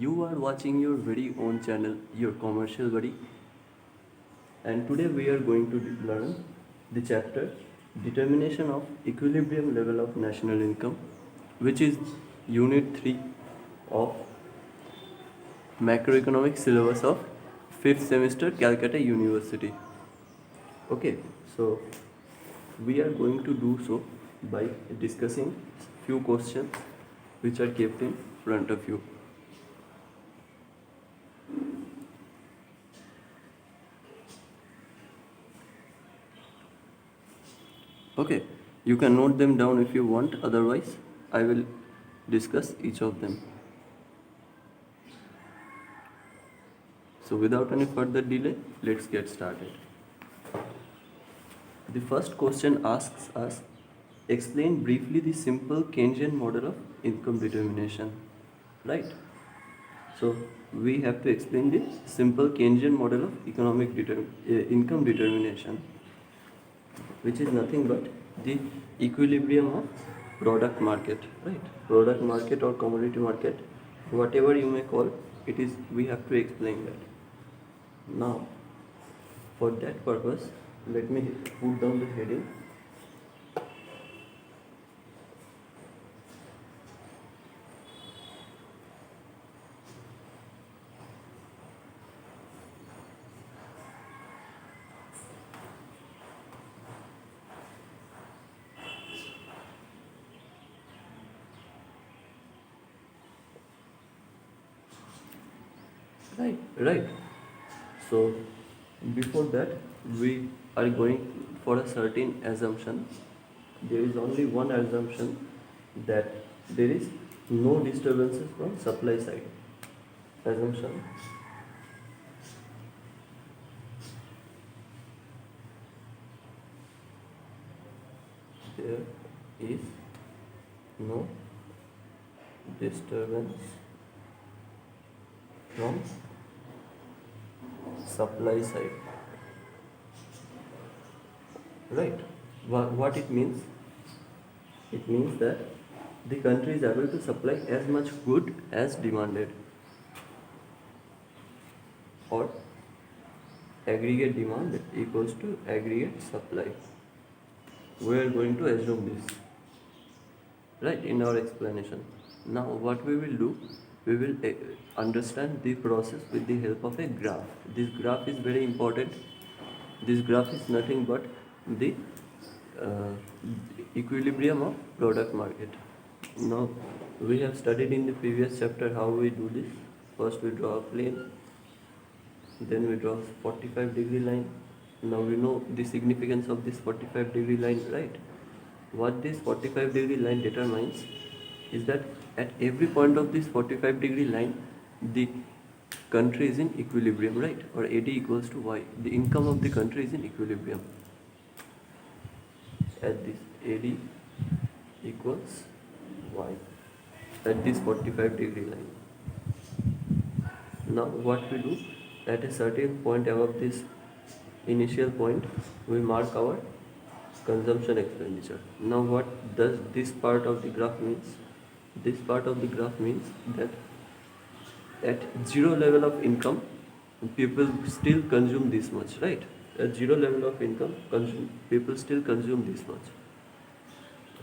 You are watching your very own channel, your commercial buddy, and today we are going to learn the chapter Determination of Equilibrium Level of National Income, which is Unit 3 of Macroeconomic Syllabus of 5th semester Calcutta University. Okay, so we are going to do so by discussing few questions which are kept in front of you. Okay, you can note them down if you want, otherwise I will discuss each of them. So without any further delay, let's get started. The first question asks us, explain briefly the simple Keynesian model of income determination. Right? So we have to explain the simple Keynesian model of income determination, which is nothing but the equilibrium of product market, right? Product market or commodity market, whatever you may call it, is we have to explain that. Now, for that purpose, let me put down the heading. Right. So before that, we are going for a certain assumption. There is only one assumption, that there is no disturbances from supply side. Assumption: there is no disturbance from supply side. Right. What it means? It means that the country is able to supply as much good as demanded, or aggregate demand equals to aggregate supply. We are going to assume this, right, in our explanation. Now what we will do, we will understand the process with the help of a graph. This graph is very important. This graph is nothing but the uh, equilibrium of product market. Now we have studied in the previous chapter how we do this. First we draw a plane, then we draw 45-degree line. Now we know the significance of this 45-degree line, right? What this 45-degree line determines is that at every point of this 45-degree line, the country is in equilibrium, right? Or AD equals to Y. The income of the country is in equilibrium at this AD equals Y at this 45-degree line. Now what we do, at a certain point above this initial point, we mark our consumption expenditure. Now what does this part of the graph means? This part of the graph means that at zero level of income, people still consume this much, right? At zero level of income, people still consume this much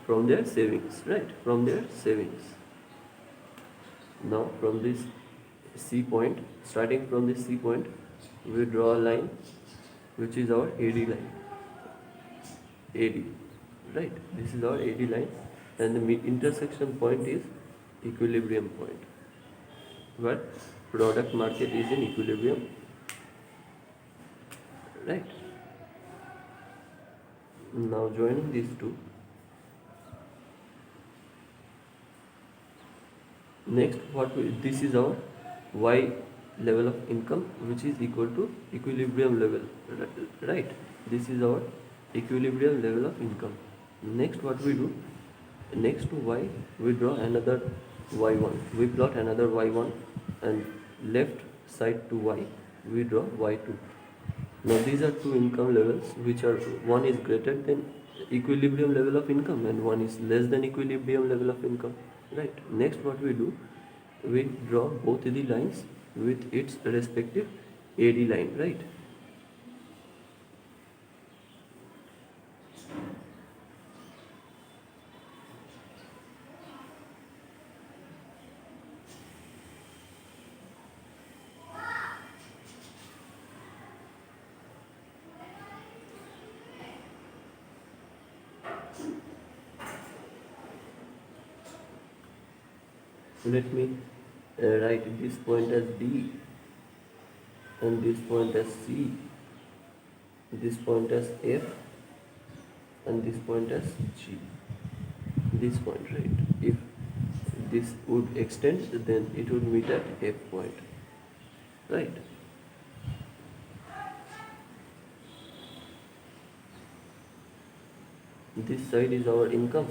from their savings, right? From their savings. Now from this C point, starting from this C point, we draw a line which is our AD line. AD, right? This is our AD line, and the intersection point is equilibrium point, where product market is in equilibrium, right? Now joining these two, next this is our Y level of income, which is equal to equilibrium level, right? This is our equilibrium level of income. Next what we do, next to Y we draw another Y1, we plot another Y1, and left side to Y we draw Y2. Now these are two income levels which are, one is greater than equilibrium level of income and one is less than equilibrium level of income, right? Next what we do, we draw both the lines with its respective AD line, right? Let me write this point as D and this point as C, this point as F and this point as G. This point, right? If this would extend, then it would meet at F point, right? This side is our income,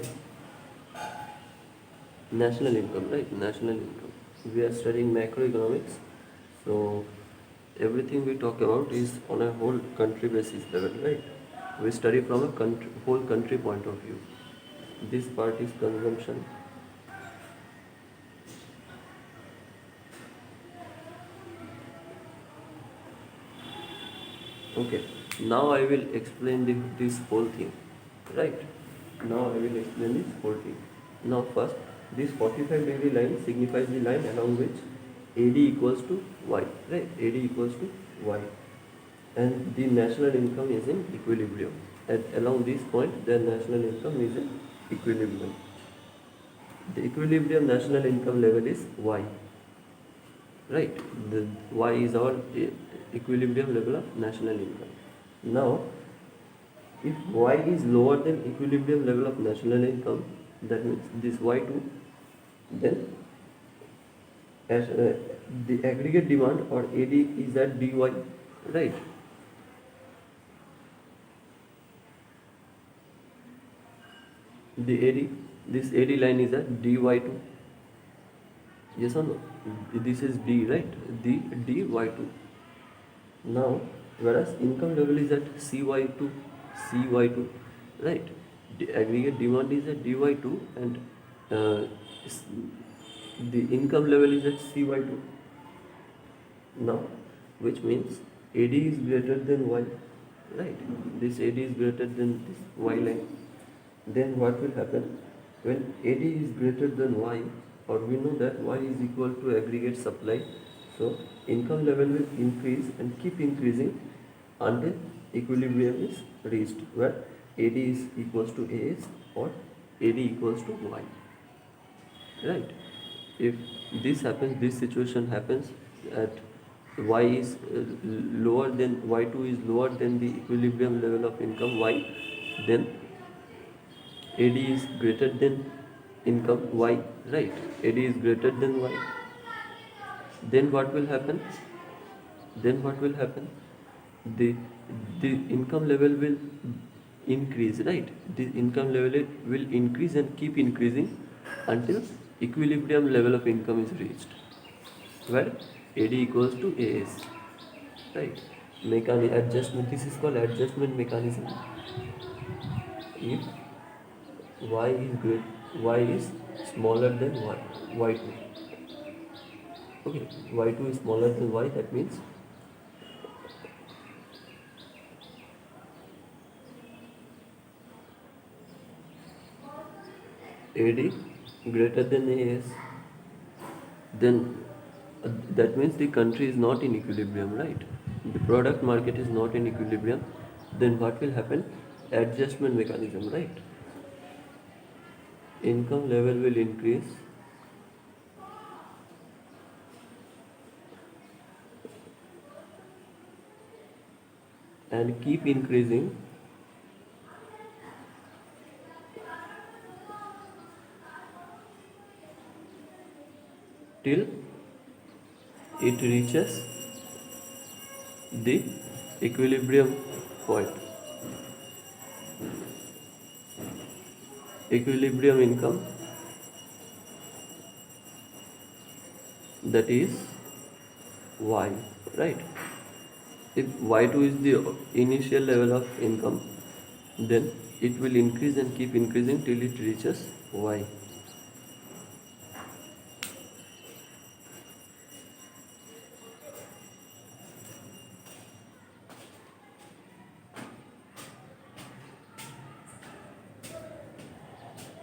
national income, right? National income. We are studying macroeconomics, so everything we talk about is on a whole country basis level, right? We study from a whole country point of view. This part is consumption. Okay, now I will explain this whole thing, right? Now I will explain this whole thing. Now first, this 45-degree line signifies the line along which AD equals to Y, right? AD equals to Y. And the national income is in equilibrium. Along this point, the national income is in equilibrium. The equilibrium national income level is Y, right? The Y is our equilibrium level of national income. Now, if Y is lower than equilibrium level of national income, that means this Y2, then as the aggregate demand or AD is at dy, right? The AD, this AD line is at dy2. Yes or no? This is D, right? The dy2. Now, whereas income level is at cy2, right? The aggregate demand is at dy2 and the income level is at cy2. Now, which means AD is greater than Y, right? This AD is greater than this Y line. Then what will happen? When AD is greater than Y, or we know that Y is equal to aggregate supply, so income level will increase and keep increasing until equilibrium is reached, where AD is equals to AS or AD equals to Y, right? If this happens, this situation happens at Y is lower than Y2 is lower than the equilibrium level of income Y, then AD is greater than income Y, right? AD is greater than Y. Then what will happen? Then what will happen? The the income level will increase, right? The income level will increase and keep increasing until equilibrium level of income is reached, where AD equals to AS, right? Adjustment. This is called adjustment mechanism. If Y is great, Y is smaller than Y2. Okay, Y2 is smaller than Y. That means AD greater than AS. Then that means the country is not in equilibrium, right? The product market is not in equilibrium. Then what will happen? Adjustment mechanism, right? Income level will increase and keep increasing till it reaches the equilibrium point. Equilibrium income, that is Y, right? If Y2 is the initial level of income, then it will increase and keep increasing till it reaches Y.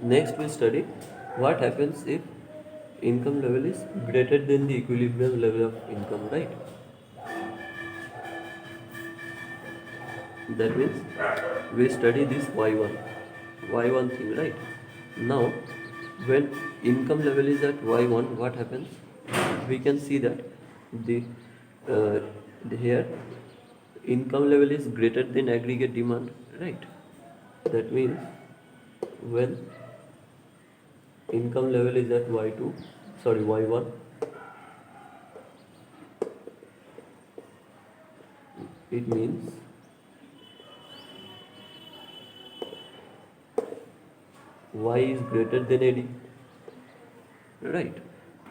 Next we study what happens if income level is greater than the equilibrium level of income, right? That means we study this y1 thing, right? Now when income level is at y1, what happens? We can see that the here income level is greater than aggregate demand, right? That means when income level is at y2, sorry, y1, it means y is greater than AD, right?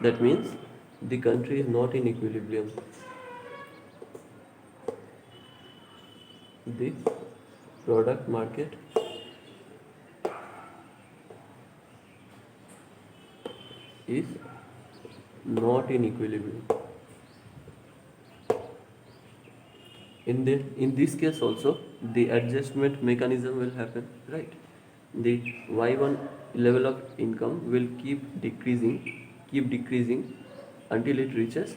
That means the country is not in equilibrium. The product market is not in equilibrium. In this case also the adjustment mechanism will happen, right? The y1 level of income will keep decreasing until it reaches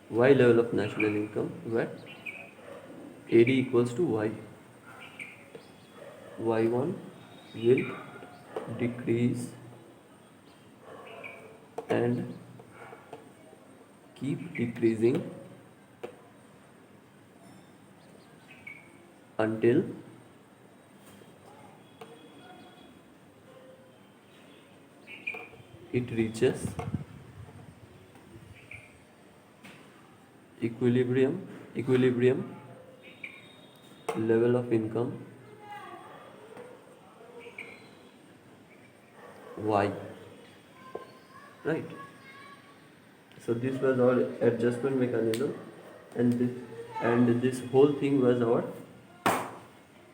y level of national income, where AD equals to y. Y1 will decrease and keep decreasing until it reaches equilibrium level of income y, right? So this was our adjustment mechanism, and this whole thing was our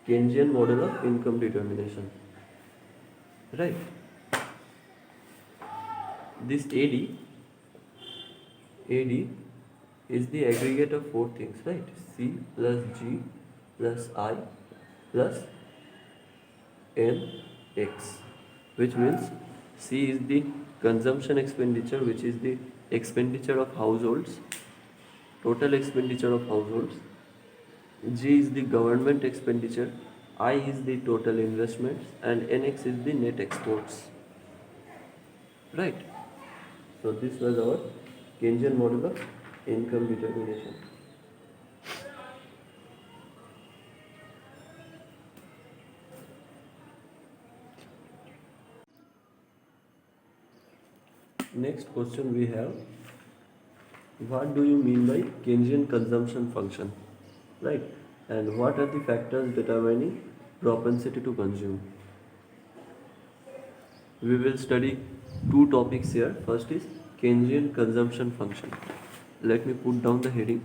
Keynesian model of income determination, right? This AD is the aggregate of four things, right? C plus G plus I plus NX, which means C is the consumption expenditure, which is the expenditure of households, total expenditure of households. G is the government expenditure, I is the total investments, and NX is the net exports, right? So this was our Keynesian model of income determination. Next question we have, what do you mean by Keynesian consumption function, right? And what are the factors determining propensity to consume? We will study two topics here. First is Keynesian consumption function. Let me put down the heading.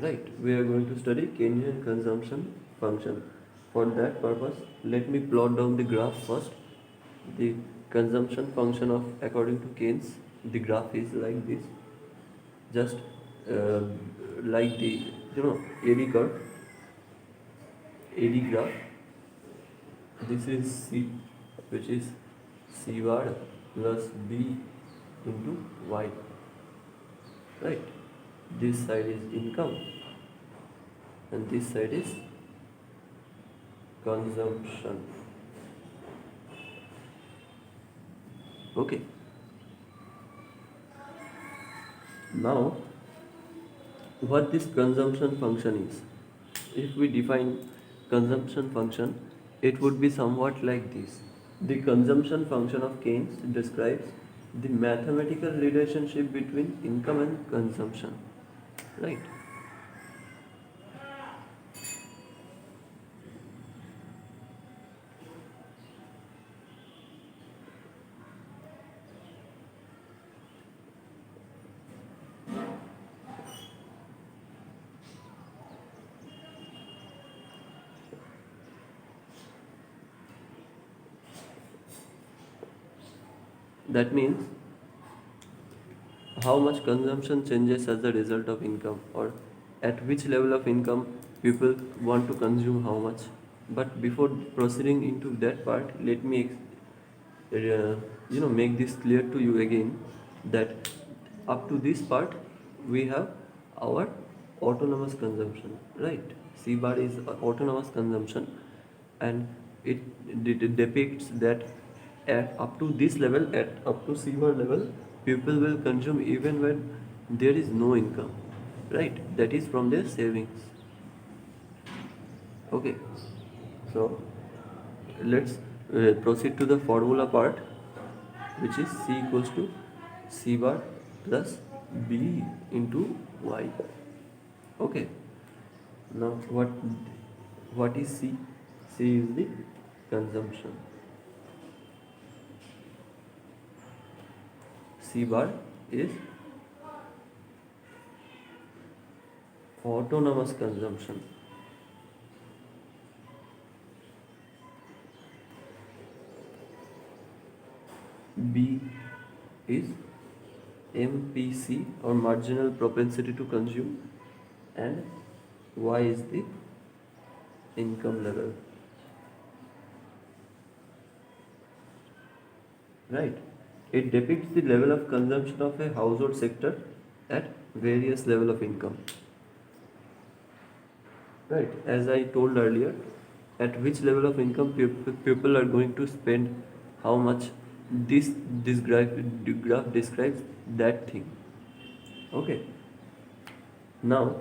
Right, we are going to study Keynesian consumption function. For that purpose, let me plot down the graph first. The consumption function of, according to Keynes, the graph is like this, just uh, like the AD curve, AD graph. This is C, which is C bar plus B into Y, right? This side is income and this side is consumption. Okay. Now, what this consumption function is? If we define consumption function, it would be somewhat like this. The consumption function of Keynes describes the mathematical relationship between income and consumption, right? That means how much consumption changes as a result of income, or at which level of income people want to consume how much. But before proceeding into that part, let me make this clear to you again, that up to this part we have our autonomous consumption, right? C bar is autonomous consumption, and it depicts that at up to this level, at up to C bar level, people will consume even when there is no income, right? That is from their savings. Okay, so let's proceed to the formula part, which is C equals to C bar plus B into Y. Okay, now what is C? C is the consumption. C bar is autonomous consumption. B is MPC, or marginal propensity to consume, and Y is the income level. Right? It depicts the level of consumption of a household sector at various level of income. Right? As I told earlier, at which level of income people are going to spend how much, this graph describes that thing. Okay. Now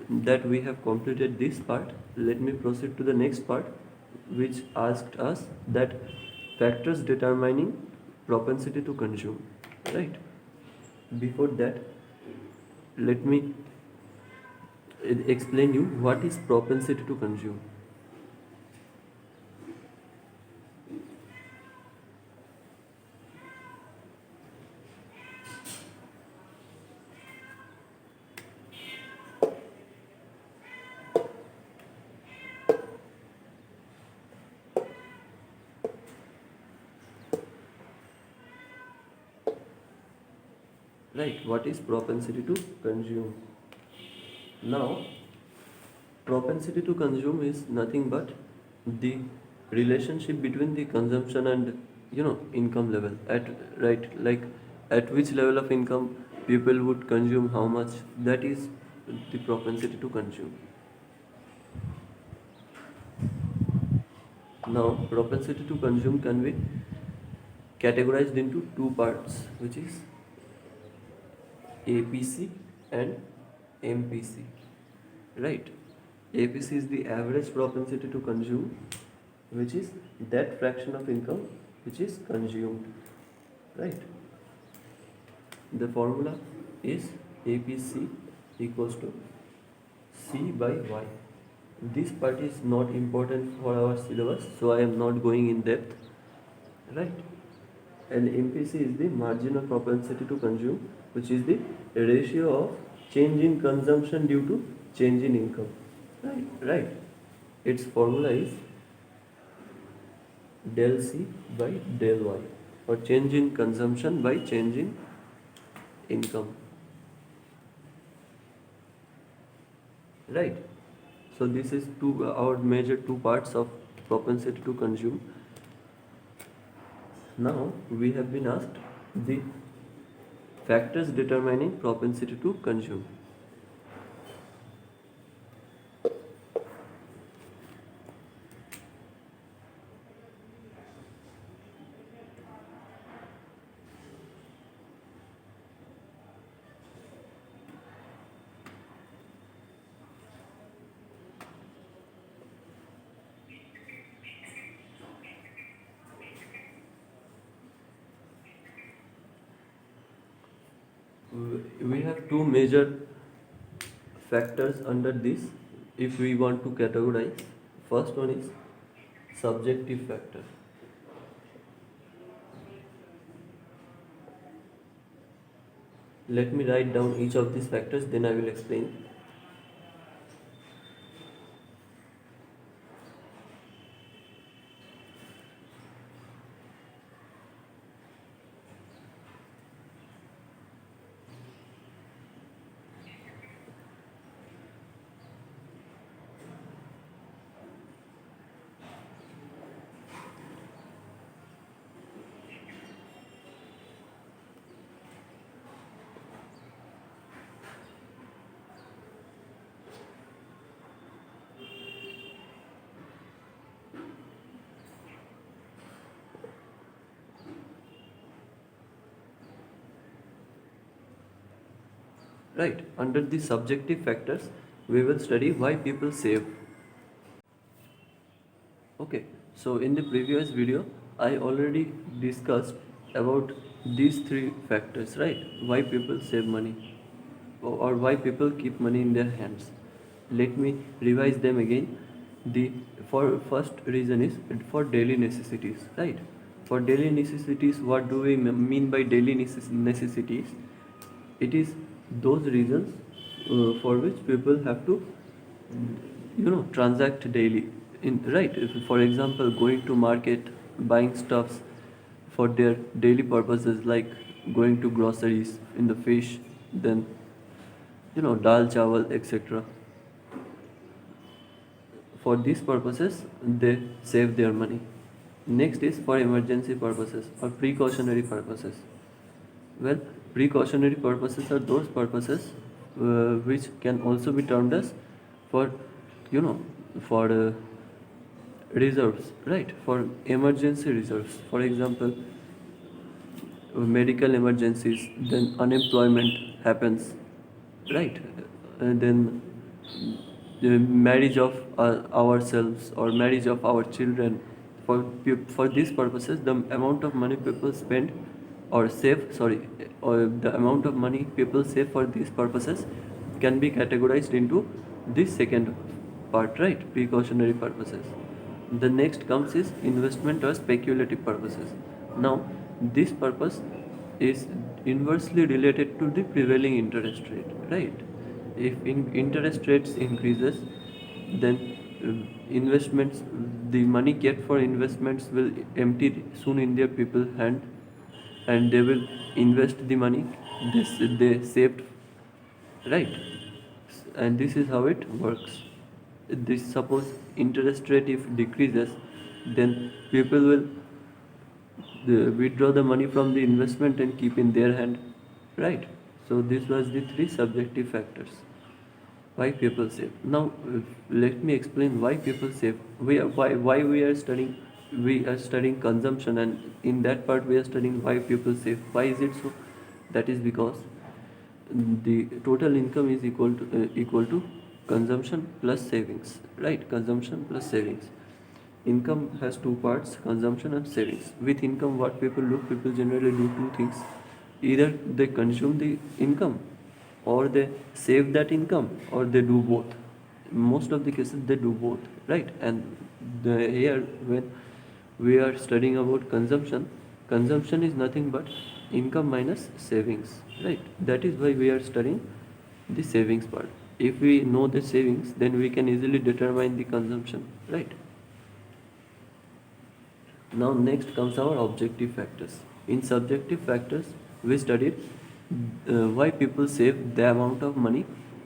that we have completed this part, let me proceed to the next part, which asked us that factors determining propensity to consume. Right? Before that, let me explain you what is propensity to consume. Right? What is propensity to consume? Now, propensity to consume is nothing but the relationship between the consumption and income level. At right, like at which level of income people would consume how much. That is the propensity to consume. Now, propensity to consume can be categorized into two parts, which is APC and MPC. Right? APC is the average propensity to consume, which is that fraction of income which is consumed. Right? The formula is APC equals to C by Y. This part is not important for our syllabus, so I am not going in depth. Right? And MPC is the marginal propensity to consume, which is the ratio of change in consumption due to change in income. Right. Its formula is del C by del Y, or change in consumption by change in income. Right? So this is our major two parts of propensity to consume. Now we have been asked the factors determining propensity to consume. We have two major factors under this if we want to categorize. First one is subjective factor. Let me write down each of these factors, then I will explain. right? Under the subjective factors, we will study why people save. Okay, so in the previous video, I already discussed about these three factors, right? Why people save money or why people keep money in their hands. Let me revise them again. The for first reason is for daily necessities, right? For daily necessities, what do we mean by daily necessities? It is those reasons for which people have to transact daily in, right? If, for example, going to market, buying stuffs for their daily purposes, like going to groceries, in the fish, then dal chawal, etc. For these purposes they save their money. Next is for emergency purposes or precautionary purposes. Well, precautionary purposes are those purposes which can also be termed as for you know for reserves, right? For emergency reserves, for example, medical emergencies, then unemployment happens, right? And then the marriage of ourselves or marriage of our children. For these purposes, the amount of money people spend or save, sorry, or the amount of money people save for these purposes can be categorized into this second part, right? Precautionary purposes. The next comes is investment or speculative purposes. Now, this purpose is inversely related to the prevailing interest rate, right? If interest rates increases, then investments, the money kept for investments will empty soon in their people hand, and they will invest the money they saved, right? And this is how it works. This, suppose interest rate if decreases, then people will withdraw the money from the investment and keep in their hand, right? So this was the three subjective factors why people save. Now let me explain why people save. Why we are studying consumption, and in that part we are studying why people save. Why is it so? That is because the total income is equal to consumption plus savings, right? Consumption plus savings. Income has two parts: consumption and savings. With income, what people do, people generally do two things: either they consume the income, or they save that income, or they do both. In most of the cases they do both, right? And here, when we are studying about consumption, consumption is nothing but income minus savings, right? That is why we are studying the savings part. If we know the savings, then we can easily determine the consumption, right? Now next comes our objective factors. In subjective factors, we studied why people save the amount of money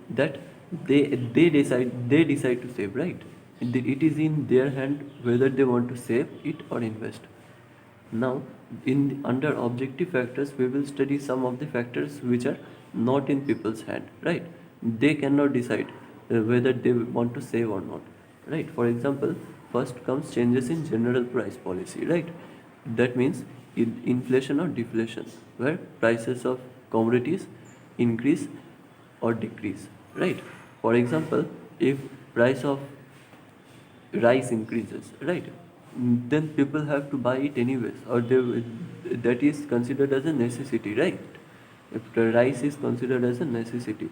that they decide to save, right? It is in their hand whether they want to save it or invest. Now, under objective factors, we will study some of the factors which are not in people's hand, right? They cannot decide whether they want to save or not, right? For example, first comes changes in general price policy, right? That means inflation or deflation, where prices of commodities increase or decrease, right? For example, if price of rice increases, right? Then people have to buy it anyways, or that is considered as a necessity, right? If the rice is considered as a necessity,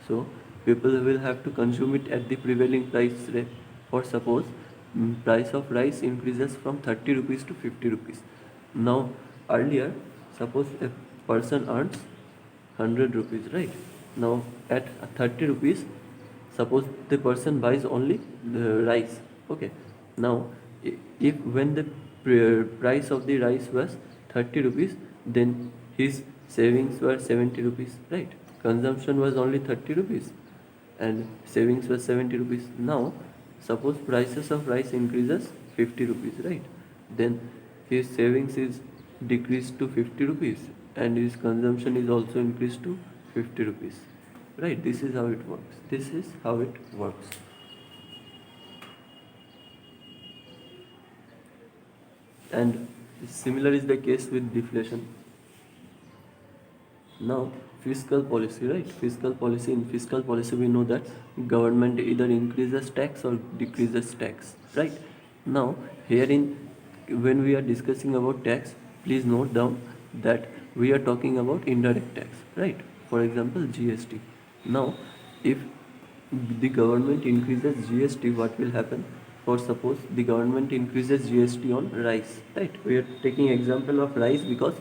so people will have to consume it at the prevailing price rate. For suppose price of rice increases from 30 rupees to 50 rupees. Now, earlier, suppose a person earns 100 rupees, right? Now, at 30 rupees, suppose the person buys only the rice, okay? Now, if when the price of the rice was 30 rupees, then his savings were 70 rupees, right? Consumption was only 30 rupees and savings was 70 rupees. Now, suppose prices of rice increases 50 rupees, right? Then his savings is decreased to 50 rupees and his consumption is also increased to 50 rupees, right? This is how it works. This is how it works. And similar is the case with deflation. Now, fiscal policy, right? Fiscal policy. In fiscal policy, we know that government either increases tax or decreases tax, right? Now, herein, when we are discussing about tax, please note down that we are talking about indirect tax, right? For example, GST. Now, if the government increases GST, what will happen? For suppose the government increases GST on rice, right? We are taking example of rice because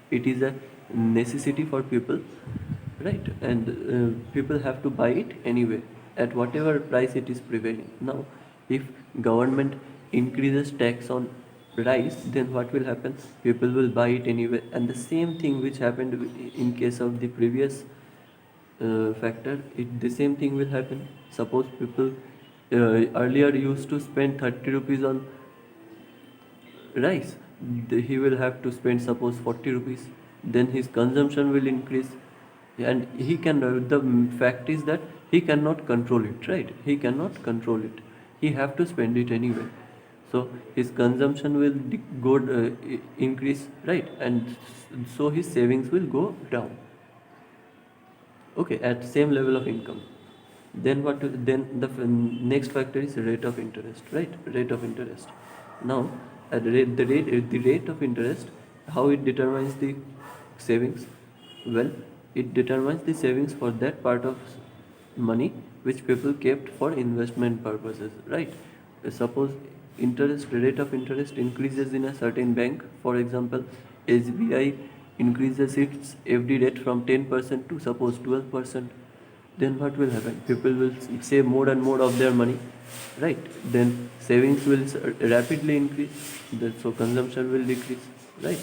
it is a necessity for people, right? And people have to buy it anyway at whatever price it is prevailing. Now, if government increases tax on rice, then what will happen? People will buy it anyway, and the same thing which happened in case of the previous factor, the same thing will happen. Suppose people earlier used to spend 30 rupees on rice, he will have to spend suppose 40 rupees, then his consumption will increase, and he can the fact is that he cannot control it, right? He cannot control it, he have to spend it anyway. So his consumption will go increase, right? And so his savings will go down, okay, at same level of income. Then then the next factor is rate of interest, right? Rate of interest. Now, at the rate of interest, how it determines the savings? Well, it determines the savings for that part of money which people kept for investment purposes, right? Suppose interest rate of interest increases in a certain bank, for example, SBI increases its FD rate from 10% to suppose 12%, then what will happen? People will save more and more of their money, right? Then savings will rapidly increase, so consumption will decrease, right?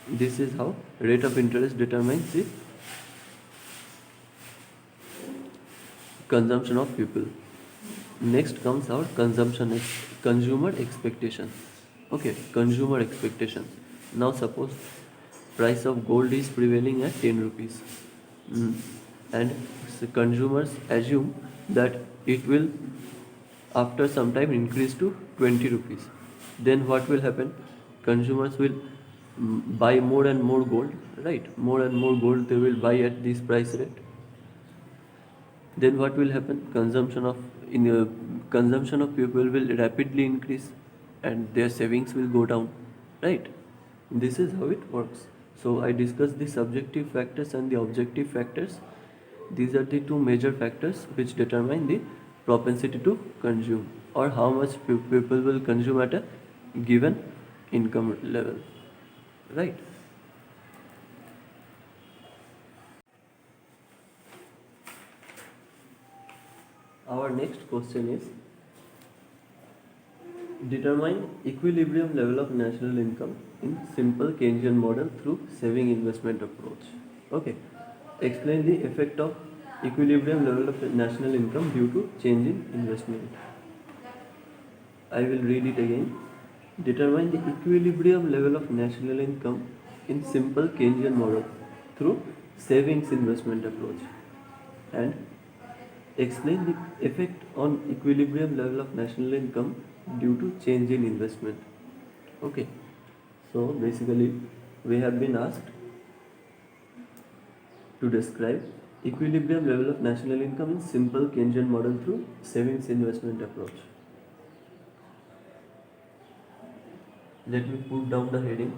This is how rate of interest determines the consumption of people. Next comes our consumer expectations. Okay, consumer expectations. Now suppose price of gold is prevailing at 10 rupees. And consumers assume that it will after some time increase to 20 rupees. Then what will happen? Consumers will buy more and more gold, right? More and more gold they will buy at this price rate. Then what will happen? Consumption of people will rapidly increase, and their savings will go down, right? This is how it works. So I discussed the subjective factors and the objective factors. These are the two major factors which determine the propensity to consume, or how much people will consume at a given income level, right? Our next question is, determine equilibrium level of national income in simple Keynesian model through saving investment approach. Okay. Explain the effect of equilibrium level of national income due to change in investment. I will read it again. Determine the equilibrium level of national income in simple Keynesian model through savings investment approach. And explain the effect on equilibrium level of national income due to change in investment. Okay. So basically we have been asked to describe equilibrium level of national income in simple Keynesian model through savings investment approach. Let me put down the heading.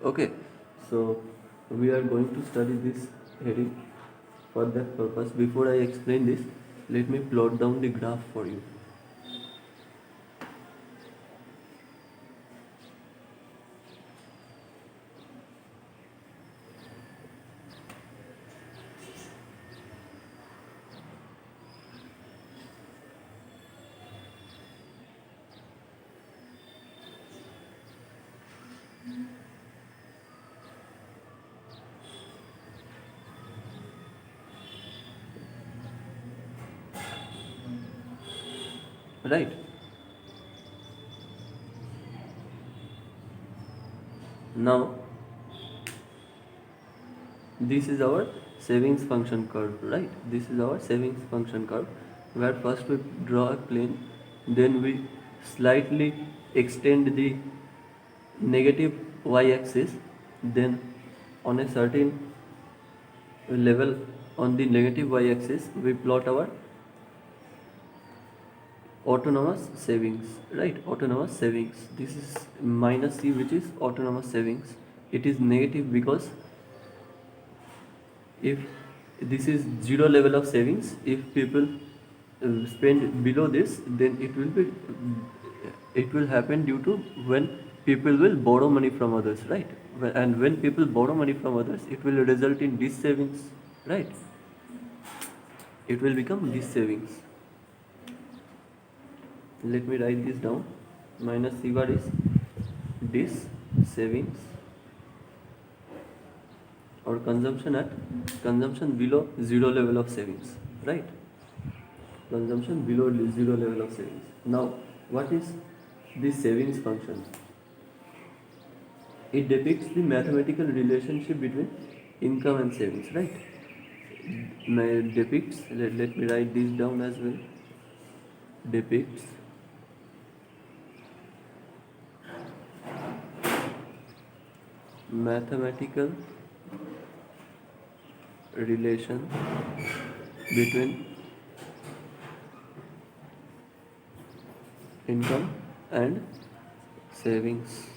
Okay, so we are going to study this heading. For that purpose, before I explain this, let me plot down the graph for you. right? Now this is our savings function curve, right? This is our savings function curve, where first we draw a plane, then we slightly extend the negative y-axis, then on a certain level on the negative y-axis we plot our autonomous savings, right? Autonomous savings, this is minus c, which is autonomous savings. It is negative because if this is zero level of savings, if people spend below this, then it will happen due to when people will borrow money from others, right? And when people borrow money from others, it will result in this savings, right? It will become this savings. Let me write this down. Minus c bar is this savings, or consumption below zero level of savings, right? Consumption below zero level of savings. Now what is this savings function? It depicts the mathematical relationship between income and savings, right? Depicts, let me write this down as well. Depicts mathematical relation between income and savings,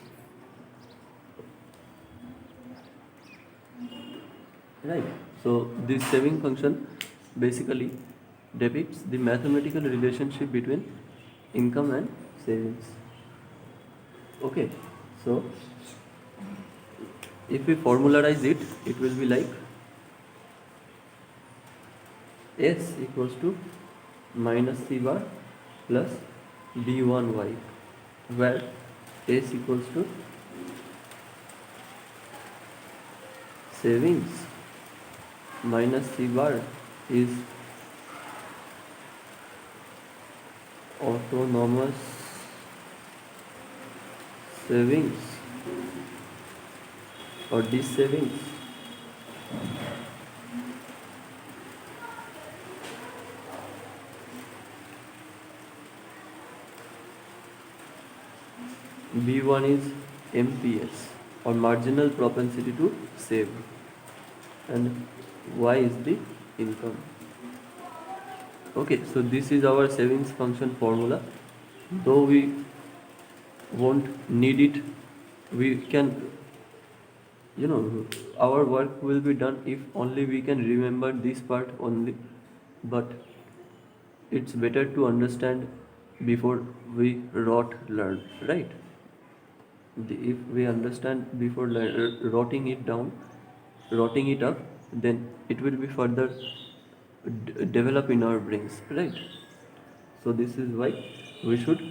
right? So this saving function basically depicts the mathematical relationship between income and savings. Okay, so if we formularize it, it will be like S equals to minus C bar plus B1Y, where S equals to savings minus C bar is autonomous savings or this savings. B1 is MPS, or marginal propensity to save, and Y is the income. Okay, so this is our savings function formula. Though we won't need it, we can, our work will be done if only we can remember this part only. But it's better to understand before we learn, right? If we understand before rotting it down, rotting it up, then it will be further develop in our brains, right? So this is why we should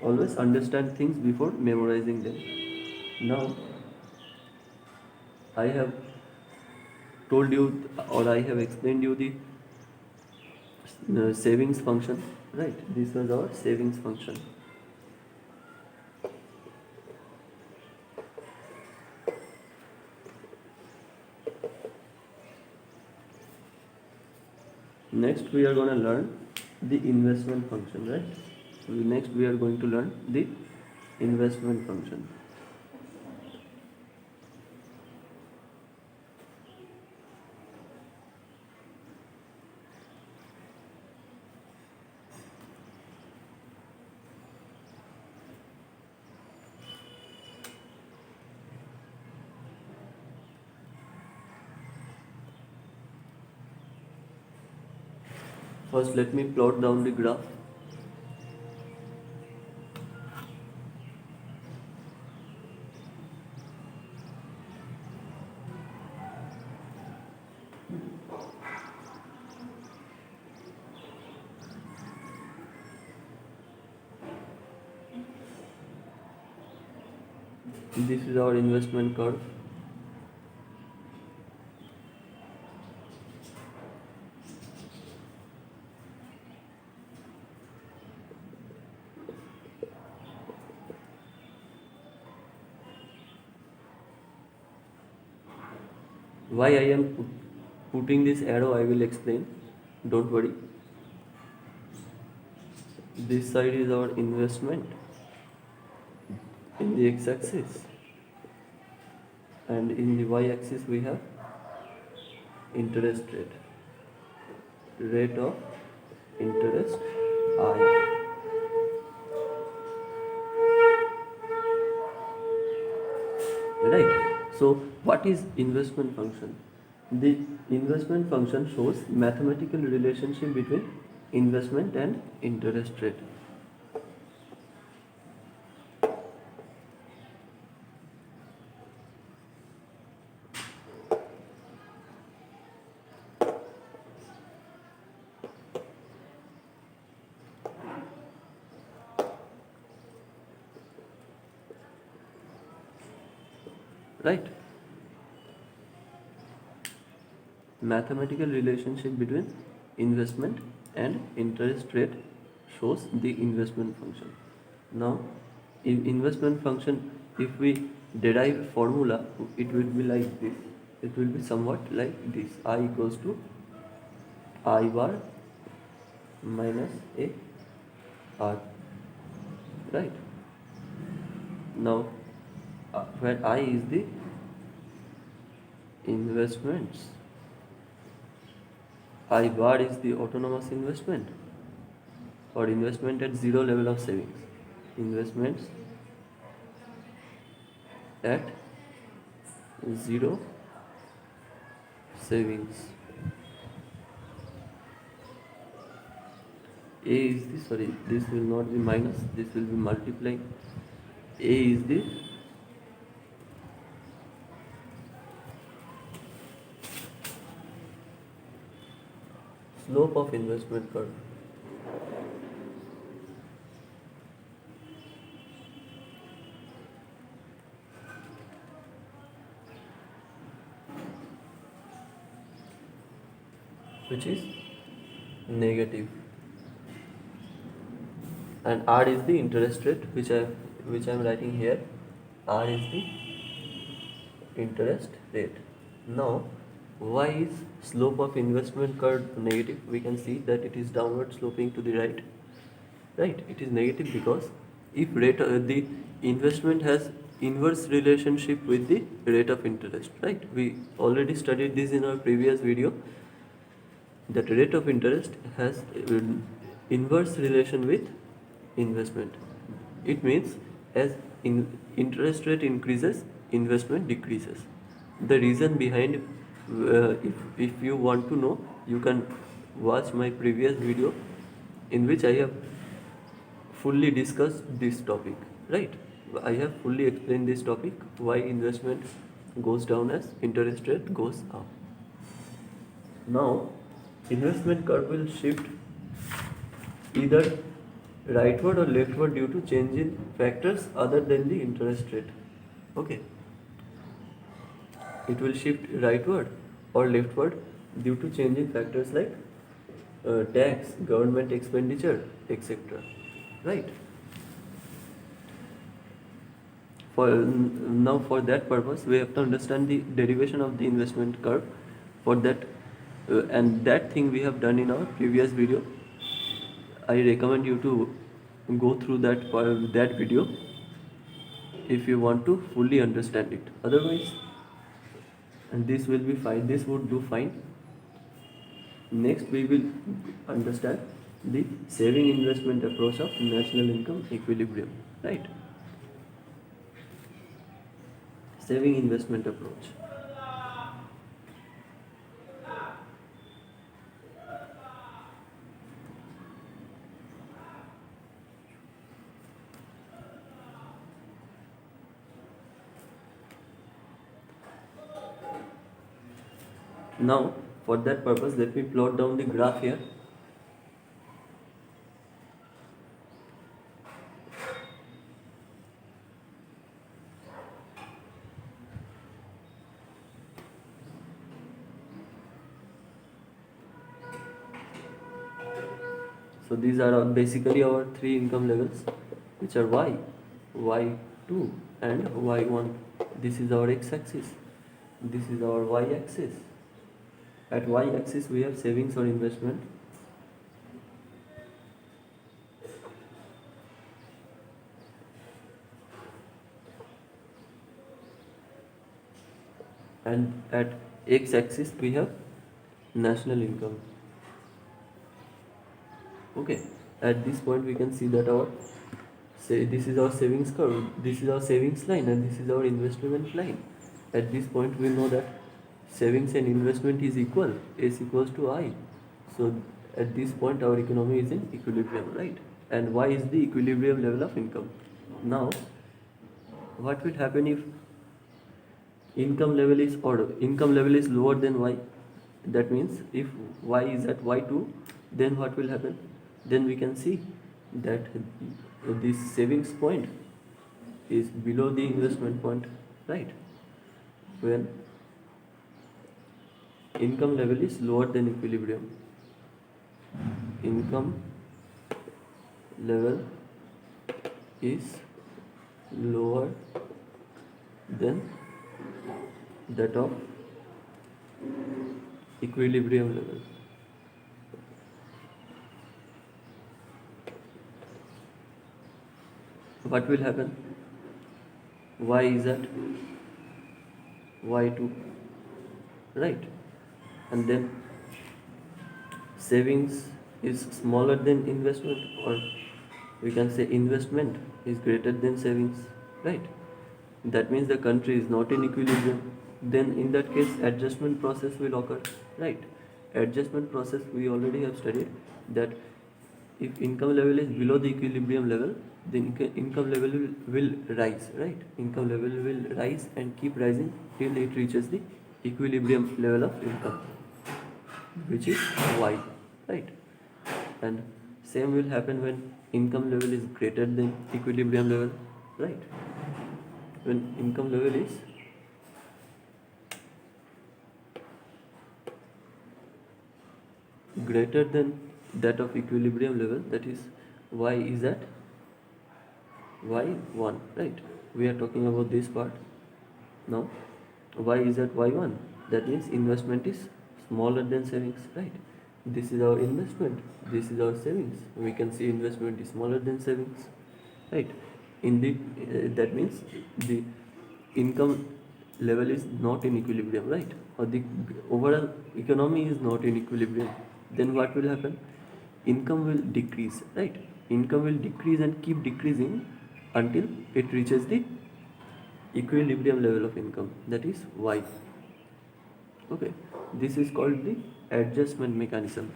always understand things before memorizing them. Now I have told you, or I have explained you the savings function, right? This was our savings function. Next we are going to learn the investment function, right? Next we are going to learn the investment function. First let me plot down the graph. This is our investment curve. Why I am putting this arrow I will explain, don't worry. This side is our investment in the x-axis, and in the y-axis we have interest rate of interest I. Right. So what is investment function? The investment function shows mathematical relationship between investment and interest rate. Right. Mathematical relationship between investment and interest rate shows the investment function. Now, in investment function, if we derive formula, it will be like this. It will be somewhat like this: I equals to I bar minus a r. Right. Now, where I is the investments, I bar is the autonomous investment or investment at zero level of savings. Investments at zero savings. A is the, sorry, this will not be minus, this will be multiplying. A is the slope of investment curve. Which is negative, and R is the interest rate, which I am writing here. R is the interest rate. Now, why is slope of investment curve negative? We can see that it is downward sloping to the right. Right, it is negative because if rate the investment has inverse relationship with the rate of interest. Right, we already studied this in our previous video, that rate of interest has inverse relation with investment. It means as interest rate increases, investment decreases. The reason behind, if you want to know, you can watch my previous video in which I have fully discussed this topic. Right, I have fully explained this topic, why investment goes down as interest rate goes up. Now, investment curve will shift either rightward or leftward due to change in factors other than the interest rate. Okay, it will shift rightward or leftward due to change in factors like tax, government expenditure, etc. Right. For that purpose, we have to understand the derivation of the investment curve. For that, and that thing we have done in our previous video. I recommend you to go through that video if you want to fully understand it. Otherwise, and this will be fine. This would do fine. Next, we will understand the saving investment approach of national income equilibrium. Right? Saving investment approach. Now, for that purpose, let me plot down the graph here. So these are basically our three income levels, which are y2, and y1. This is our x-axis. This is our y-axis. At y-axis we have savings or investment. And at x-axis we have national income. Okay, at this point we can see that our this is our savings curve, this is our savings line, and this is our investment line. At this point we know that savings and investment is equal, S equals to I. So at this point our economy is in equilibrium, right? And Y is the equilibrium level of income. Now what will happen if income level is lower than Y? That means if Y is at Y2, then what will happen? Then we can see that this savings point is below the investment point, right? When income level is lower than equilibrium, income level is lower than that of equilibrium level. What will happen? Y is at Y2, right? And then savings is smaller than investment, or we can say investment is greater than savings, right? That means the country is not in equilibrium. Then in that case adjustment process will occur, right? Adjustment process we already have studied that if income level is below the equilibrium level, the income level will rise, right? Income level will rise and keep rising till it reaches the equilibrium level of income, which is Y, right? And same will happen when income level is greater than equilibrium level, right? When income level is greater than that of equilibrium level, that is Y is at Y1, right? We are talking about this part now. Y is at Y1, that means investment is smaller than savings, right? This is our investment, this is our savings. We can see investment is smaller than savings, right? In the that means the income level is not in equilibrium, right? Or the overall economy is not in equilibrium. Then what will happen? Income will decrease, right? Income will decrease and keep decreasing until it reaches the equilibrium level of income, that is Y. Okay, this is called the adjustment mechanism.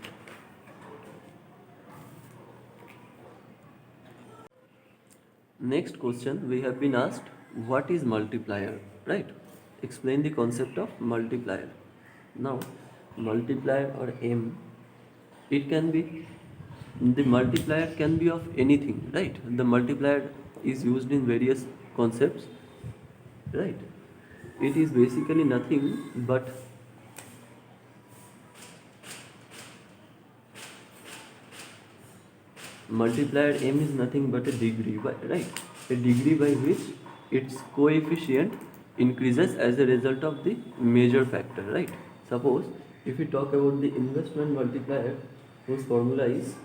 Next question, we have been asked, what is multiplier, right? Explain the concept of multiplier. Now multiplier or M, it can be, the multiplier can be of anything, right? The multiplier is used in various concepts, right? It is basically nothing but multiplier M is nothing but a degree, right? A degree by which its coefficient increases as a result of the major factor, right? Suppose if we talk about the investment multiplier, whose formula is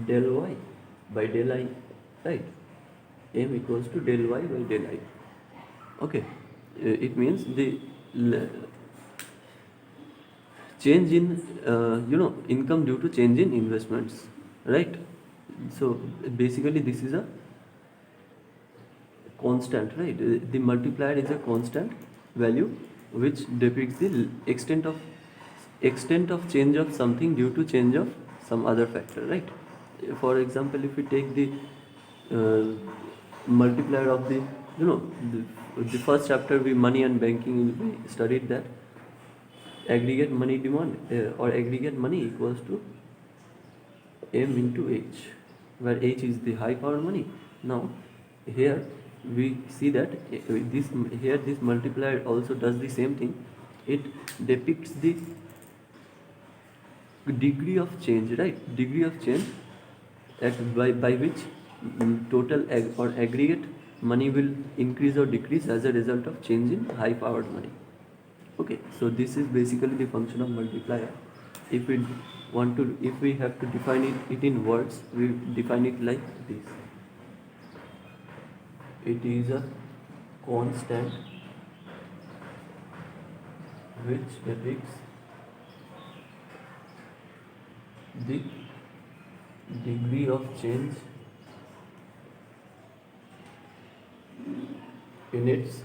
del Y by del I, right? M equals to del Y by del I. Okay, it means the change in income due to change in investments, right? So basically this is a constant, right? The multiplier is a constant value which depicts the extent of change of something due to change of some other factor, right? For example, if we take the uh, multiplier of the the first chapter, we money and banking, we studied that aggregate money demand or aggregate money equals to M into H, where H is the high power money. Now here we see that this multiplier also does the same thing. It depicts the degree of change, right? Degree of change by which total or aggregate money will increase or decrease as a result of change in high powered money. Okay, so this is basically the function of multiplier. If we have to define it in words, we define it like this. It is a constant which depicts the degree of change in its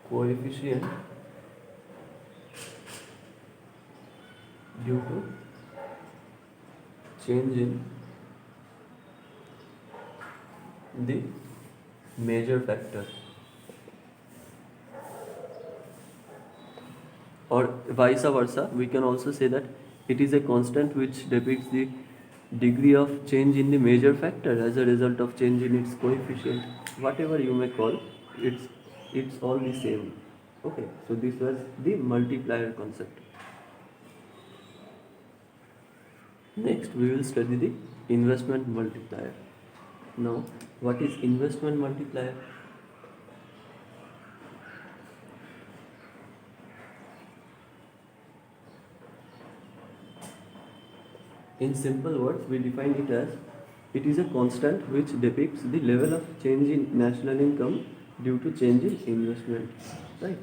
coefficient due to change in the major factor, or vice versa. We can also say that it is a constant which depicts the degree of change in the major factor as a result of change in its coefficient. Whatever you may call, it's all the same. Okay, so this was the multiplier concept. Next, we will study the investment multiplier. Now, what is investment multiplier? In simple words, we define it as it is a constant which depicts the level of change in national income due to change in investment, right?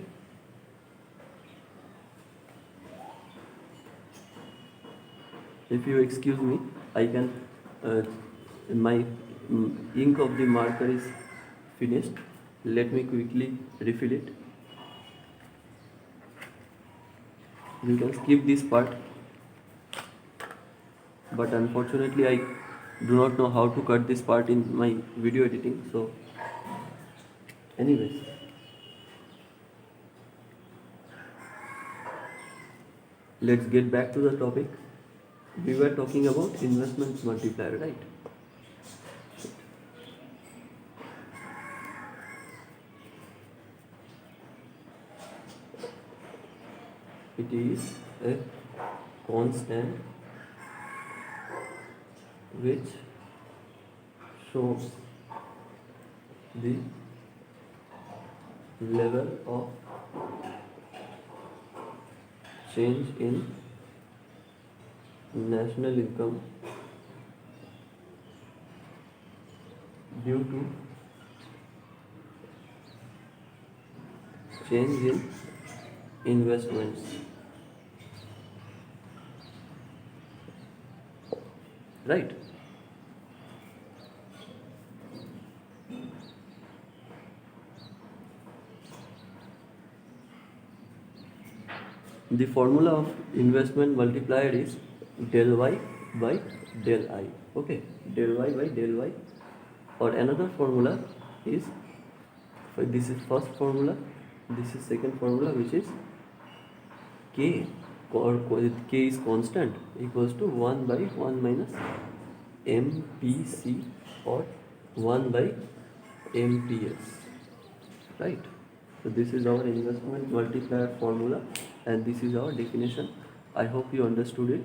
If you excuse me, I can, my ink of the marker is finished. Let me quickly refill it. You can skip this part, but unfortunately I do not know how to cut this part in my video editing. So anyways, let's get back to the topic. We were talking about investment multiplier, right? It is a constant which shows the level of change in national income due to change in investments, right? The formula of investment multiplier is del y by del I. Okay, del y by del y. Or another formula is, this is first formula, this is second formula, which is k, or k is constant, equals to 1 by 1 minus MPC, or 1 by MPS, right? So this is our investment multiplier formula, and this is our definition. I hope you understood it.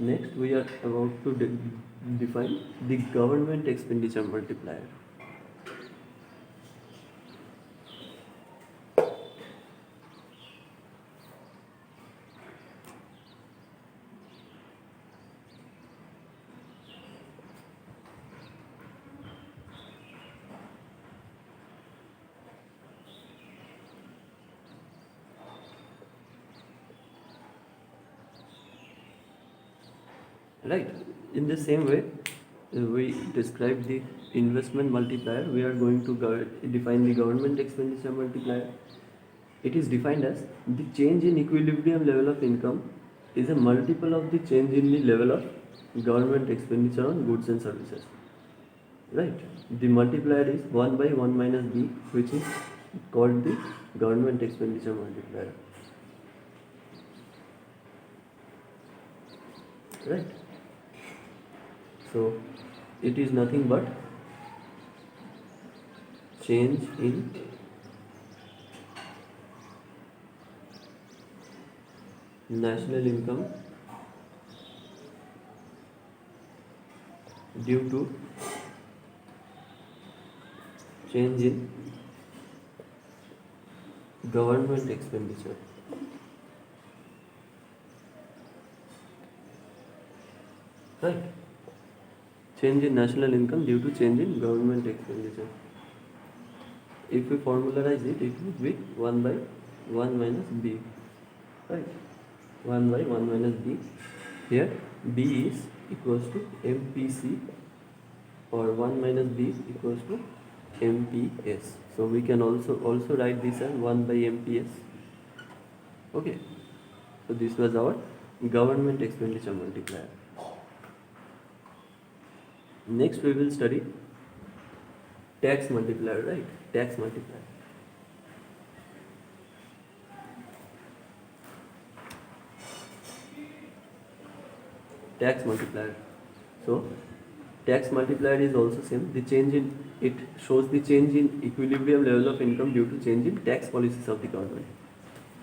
Next, we are about to define the government expenditure multiplier. Right. In the same way, we describe the investment multiplier. We are going to define the government expenditure multiplier. It is defined as the change in equilibrium level of income is a multiple of the change in the level of government expenditure on goods and services. Right. The multiplier is 1 by 1 minus b, which is called the government expenditure multiplier. Right. So it is nothing but change in national income due to change in government expenditure. Right? Change in national income due to change in government expenditure. If we formularize it, it would be 1 by 1 minus b. Right? 1 by 1 minus b. Here b is equals to MPC, or 1 minus b equals to MPS. So we can also write this as 1 by MPS. Okay. So this was our government expenditure multiplier. Next we will study tax multiplier, right? Tax multiplier. Tax multiplier. So tax multiplier is also same. The change in it shows the change in equilibrium level of income due to change in tax policies of the government.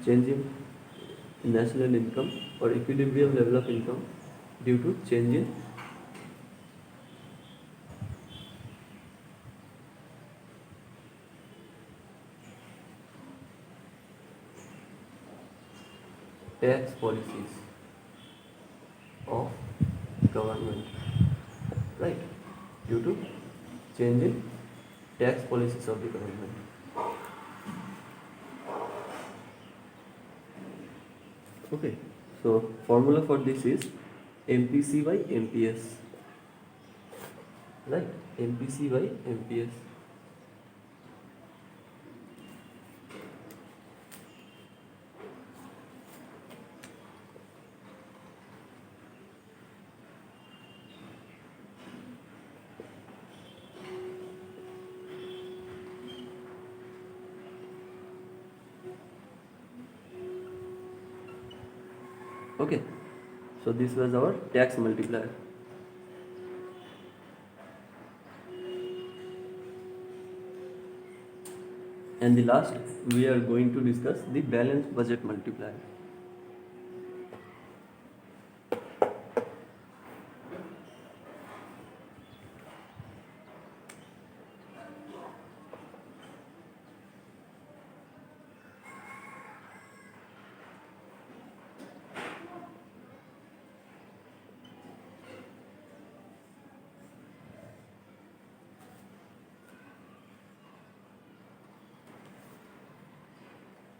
Change in national income or equilibrium level of income due to change in tax policies of government, right? Due to change in tax policies of the government. Okay, so formula for this is MPC by MPS, right? MPC by MPS. Okay, so this was our tax multiplier. And the last, we are going to discuss the balanced budget multiplier.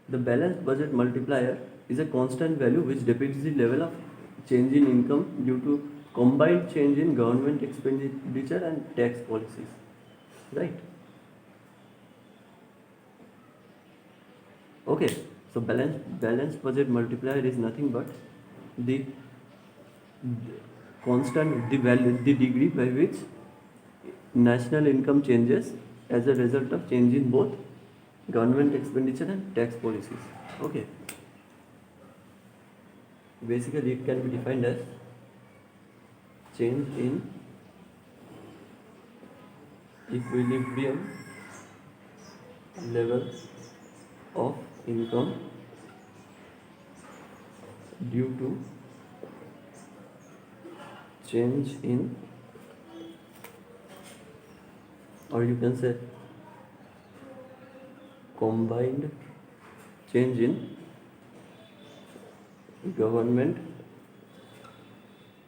The balanced budget multiplier is a constant value which depicts the level of change in income due to combined change in government expenditure and tax policies, right? Okay, so balanced budget multiplier is nothing but the constant, the degree by which national income changes as a result of change in both government expenditure and tax policies. Okay, basically it can be defined as change in equilibrium level of income due to change in, or you can say combined change in government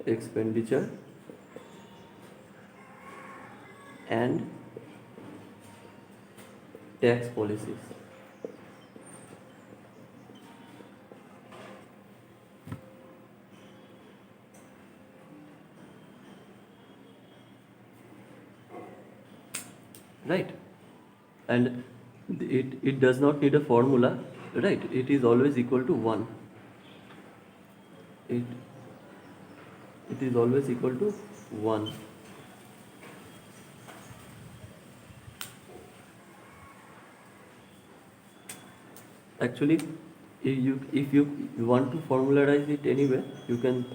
expenditure and tax policies. Right? And it does not need a formula, right? It is always equal to 1. It is always equal to 1. Actually, if you want to formularize it anyway, you can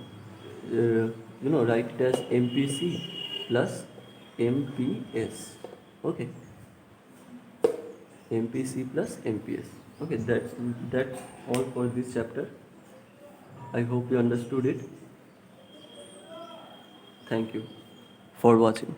write it as MPC plus MPS. Okay, MPC plus MPS. Okay, that's all for this chapter. I hope you understood it. Thank you for watching.